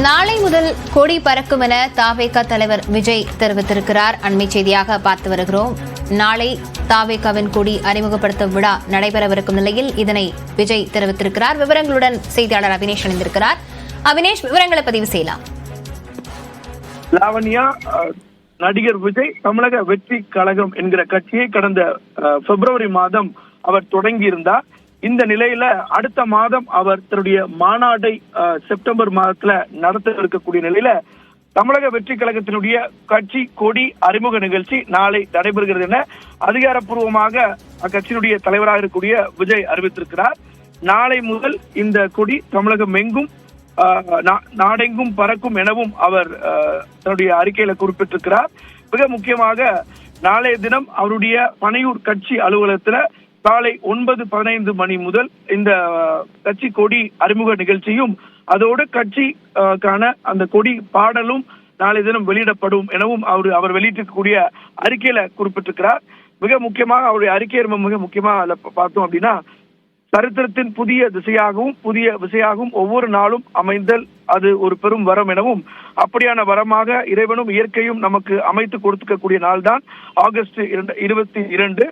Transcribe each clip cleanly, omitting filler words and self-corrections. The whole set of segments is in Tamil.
நாளை முதல் கொடி பறக்கும் என தாவேகா தலைவர் விஜய் தெரிவித்திருக்கிறார். அண்மை செய்தியாக பார்த்து வருகிறோம். நாளை தாவேகாவின் கொடி அறிமுகப்படுத்தும் விழா நடைபெறவிருக்கும் நிலையில் இதனை விஜய் தெரிவித்திருக்கிறார். விவரங்களுடன் செய்தியாளர் அபினேஷ் இணைந்திருக்கிறார். அபினேஷ், விவரங்களை பதிவு செய்யலாம். லாவண்யா, நடிகர் விஜய் தமிழக வெற்றி கழகம் என்கிற கட்சியை கடந்த பிப்ரவரி மாதம் அவர் தொடங்கியிருந்தார். இந்த நிலையில அடுத்த மாதம் அவர் தன்னுடைய மாநாட்டை செப்டம்பர் மாதத்துல நடத்த இருக்கக்கூடிய நிலையில தமிழக வெற்றி கழகத்தினுடைய கட்சி கொடி அறிமுக நிகழ்ச்சி நாளை நடைபெறுகிறது என அதிகாரப்பூர்வமாக அக்கட்சியினுடைய தலைவராக இருக்கக்கூடிய விஜய் அறிவித்திருக்கிறார். நாளை முதல் இந்த கொடி தமிழகம் எங்கும் நாடெங்கும் பறக்கும் எனவும் அவர் தன்னுடைய அறிக்கையில குறிப்பிட்டிருக்கிறார். மிக முக்கியமாக நாளைய தினம் அவருடைய பனையூர் கட்சி அலுவலகத்துல காலை 9:15 மணி முதல் இந்த கட்சி கொடி அறிமுக நிகழ்ச்சியும் அதோடு கட்சிக்கான அந்த கொடி பாடலும் நாளை தினம் வெளியிடப்படும் எனவும் அவர் வெளியிட்டிருக்கக்கூடிய அறிக்கையில குறிப்பிட்டிருக்கிறார். மிக முக்கியமாக அவருடைய அறிக்கை மிக முக்கியமாக அதுல பார்த்தோம் அப்படின்னா, சரித்திரத்தின் புதிய திசையாகவும் புதிய விசையாகவும் ஒவ்வொரு நாளும் அமைந்தல் அது ஒரு பெரும் வரம் எனவும், அப்படியான வரமாக இறைவனும் இயற்கையும் நமக்கு அமைத்து கொடுத்துக்கக்கூடிய நாள் தான் ஆகஸ்ட் 22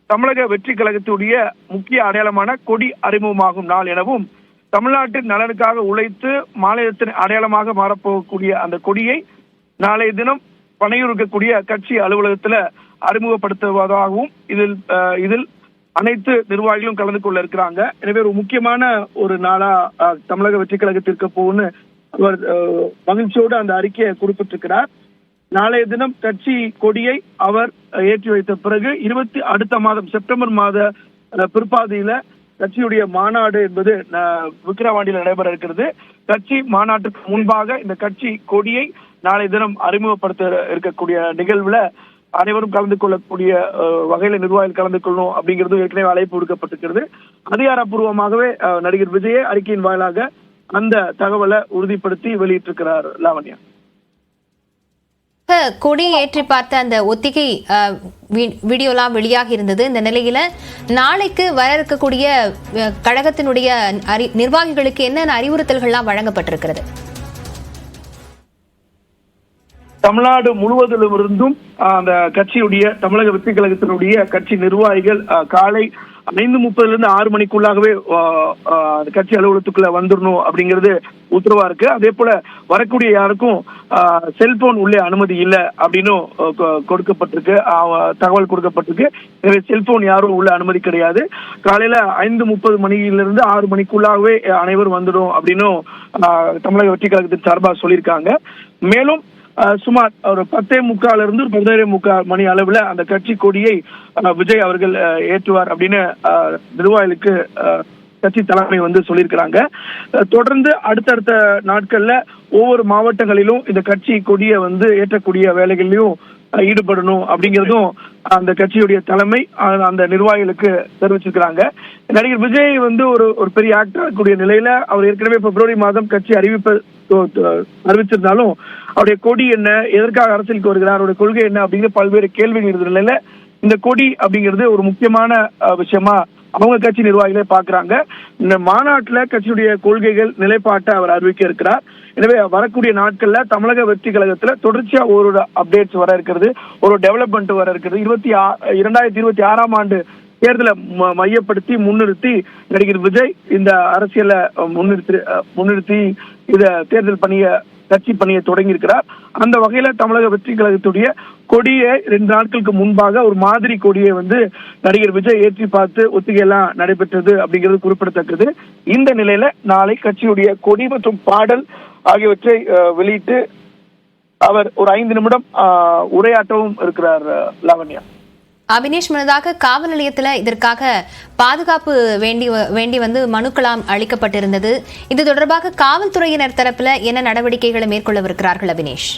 தமிழக வெற்றி கழகத்துடைய முக்கிய அடையாளமான கொடி அறிமுகமாகும் நாள் எனவும், தமிழ்நாட்டின் நலனுக்காக உழைத்து மாநிலத்தின் அடையாளமாக மாறப்போகக்கூடிய அந்த கொடியை நாளைய தினம் பனையூர் இருக்கக்கூடிய கட்சி அலுவலகத்துல அறிமுகப்படுத்துவதாகவும் இதில் அனைத்து நிர்வாகிகளும் கலந்து கொள்ள இருக்கிறாங்க. எனவே ஒரு முக்கியமான ஒரு நாளா தமிழக வெற்றி கழகத்திற்கு போகும்னு அவர் மகிழ்ச்சியோடு அந்த அறிக்கையை குறிப்பிட்டிருக்கிறார். நாளைய தினம் கட்சி கொடியை அவர் ஏற்றி வைத்த பிறகு அடுத்த மாதம் செப்டம்பர் மாத பிற்பாதியில கட்சியுடைய மாநாடு என்பது விக்கிரவாண்டியில் நடைபெற இருக்கிறது. கட்சி மாநாட்டுக்கு முன்பாக இந்த கட்சி கொடியை நாளை தினம் அறிமுகப்படுத்த இருக்கக்கூடிய நிகழ்வுல அனைவரும் கலந்து கொள்ளக்கூடிய வகையில நிர்வாகிகள் கலந்து கொள்ளணும் அப்படிங்கிறது ஏற்கனவே அழைப்பு விடுக்கப்பட்டிருக்கிறது. அதிகாரப்பூர்வமாகவே நடிகர் விஜயே அறிக்கையின் வாயிலாக அந்த தகவலை உறுதிப்படுத்தி வெளியிட்டிருக்கிறார். லாவண்யா, கொடி ஏற்றி பார்த்த அந்த ஒத்திகை வீடியோலாம் வெளியாகி இருந்தது. இந்த நிலையில நாளைக்கு வர இருக்கக்கூடிய கழகத்தினுடைய நிர்வாகிகளுக்கு என்னென்ன அறிவுறுத்தல்கள்லாம் வழங்கப்பட்டிருக்கிறது? தமிழ்நாடு முழுவதிலும் இருந்தும் அந்த கட்சியுடைய தமிழக வெற்றி கழகத்தினுடைய கட்சி நிர்வாகிகள் காலை 5:30 6 மணிக்குள்ளாகவே கட்சி அலுவலகத்துக்குள்ள வந்துடணும் அப்படிங்கிறது உத்தரவா இருக்கு. அதே போல வரக்கூடிய யாருக்கும் செல்போன் உள்ளே அனுமதி இல்லை அப்படின்னு கொடுக்கப்பட்டிருக்கு, தகவல் கொடுக்கப்பட்டிருக்கு. எனவே செல்போன் யாரும் உள்ள அனுமதி கிடையாது. காலையில 5:30 மணியிலிருந்து 6 மணிக்குள்ளாகவே அனைவரும் வந்துடும் அப்படின்னு தமிழக வெற்றி கழகத்தின் சார்பாக சொல்லியிருக்காங்க. மேலும் சுமார் ஒரு 10:45 ஒரு 11:45 மணி அளவுல அந்த கட்சி கொடியை விஜய் அவர்கள் ஏற்றுவார் அப்படின்னு நிர்வாகிகளுக்கு கட்சி தலைமை சொல்லியிருக்கிறாங்க. தொடர்ந்து அடுத்தடுத்த நாட்கள்ல ஒவ்வொரு மாவட்டங்களிலும் இந்த கட்சி கொடியை ஏற்றக்கூடிய வேலைகள்லயும் ஈடுபடணும் அப்படிங்கிறதும் அந்த கட்சியுடைய தலைமை அந்த நிர்வாகிகளுக்கு தெரிவிச்சிருக்கிறாங்க. நடிகர் விஜய் ஒரு பெரிய ஆக்டர் கூடிய நிலையில அவர் ஏற்கனவே பிப்ரவரி மாதம் கட்சி அறிவிச்சிருந்தாலும் அவருடைய கொடி என்ன, எதற்காக அரசியலுக்கு வருகிறார், அவருடைய கொள்கை என்ன அப்படிங்கிற பல்வேறு கேள்விகள் இருந்த நிலையில இந்த கொடி அப்படிங்கிறது ஒரு முக்கியமான விஷயமா அவங்க கட்சி நிர்வாகிகளே பாக்குறாங்க. இந்த மாநாட்டுல கட்சியுடைய கொள்கைகள் நிலைப்பாட்டை அவர் அறிவிக்க இருக்கிறார். எனவே வரக்கூடிய நாட்கள்ல தமிழக வெற்றி கழகத்துல தொடர்ச்சியா ஒரு அப்டேட்ஸ் வர இருக்கிறது, ஒரு டெவலப்மெண்ட் வர இருக்கிறது. 2026 ஆண்டு தேர்தலை மையப்படுத்தி முன்னிறுத்தி நடிகர் விஜய் இந்த அரசியலை முன்னிறுத்தி இத தேர்தல் கட்சி பணியை தொடங்கி இருக்கிறார். அந்த வகையில தமிழக வெற்றி கழகத்துடைய கொடியை 2 நாட்களுக்கு முன்பாக ஒரு மாதிரி கொடியை நடிகர் விஜய் ஏற்றி பார்த்து ஒத்திகை எல்லாம் நடைபெற்றது அப்படிங்கிறது குறிப்பிடத்தக்கது. இந்த நிலையில நாளை கட்சியுடைய கொடி மற்றும் பாடல் ஆகியவற்றை வெளியிட்டு அவர் ஒரு 5 நிமிடம் உரையாற்றவும் இருக்கிறார். லாவண்யா, அபினேஷ், முன்னதாக காவல் நிலையத்தில் இதற்காக பாதுகாப்பு வேண்டி மனுக்களாம் அளிக்கப்பட்டிருந்தது. இது தொடர்பாக காவல்துறையினர் தரப்புல என்ன நடவடிக்கைகளை மேற்கொள்ளவிருக்கிறார்கள்? அபினேஷ்,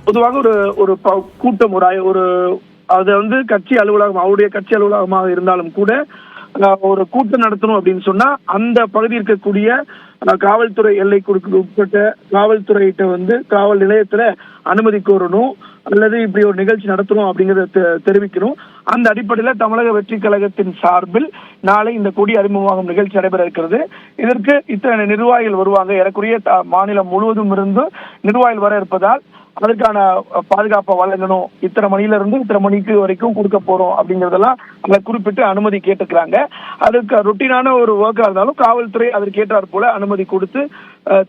பொதுவாக ஒரு கூட்டம் அது கட்சி அலுவலகம் அவருடைய கட்சி அலுவலகமாக இருந்தாலும் கூட ஒரு கூட்டம் நடத்தணும் அப்படின்னு சொன்னா அந்த பகுதி இருக்கக்கூடிய காவல்துறை எல்லைக்கு உட்பட்ட காவல்துறையிட்ட காவல் நிலையத்துல அனுமதி கோரணும் அல்லது இப்படி ஒரு நிகழ்ச்சி நடத்தணும் அப்படிங்கறத தெரிவிக்கணும். அந்த அடிப்படையில தமிழக வெற்றி கழகத்தின் சார்பில் நாளை இந்த கொடி அறிமுகமாகும் நிகழ்ச்சி நடைபெற இருக்கிறது. இதற்கு இத்தனை நிர்வாகிகள் வருவாங்க. ஏறக்குறைய மாநிலம் முழுவதும் இருந்து நிர்வாகிகள் வர இருப்பதால் அதற்கான பாதுகாப்பை வழங்கணும். இத்தனை மணில இருந்து இத்தனை மணிக்கு வரைக்கும் கொடுக்க போறோம் அப்படிங்கறதெல்லாம் அதை குறிப்பிட்டு அனுமதி கேட்டுக்கிறாங்க. அதுக்கு ரொட்டீனான ஒரு ஒர்க்கா இருந்தாலும் காவல்துறை அதற்கு ஏற்றாற் போல அனுமதி கொடுத்து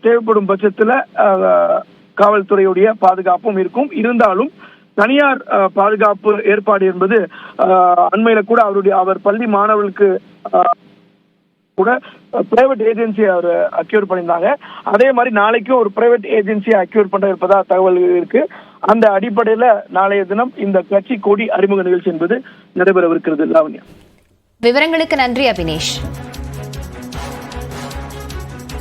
தேவைப்படும் பட்சத்துல காவல்துறையுடைய பாதுகாப்பும் இருக்கும். இருந்தாலும் தனியார் பாதுகாப்பு ஏற்பாடு என்பது அண்மையில கூட அவர் பள்ளி மாணவர்களுக்கு கூட பிரைவேட் ஏஜென்சி அவர் அக்யூர் பண்ணியிருந்தாங்க. அதே மாதிரி நாளைக்கும் ஒரு பிரைவேட் ஏஜென்சியை அக்யூர் பண்ண இருப்பதா தகவல் இருக்கு. அந்த அடிப்படையில நாளைய தினம் இந்த கட்சி கொடி அறிமுக நிகழ்ச்சி என்பது நடைபெறவிருக்கிறது. லாவண்யா, விவரங்களுக்கு நன்றி அபினேஷ்.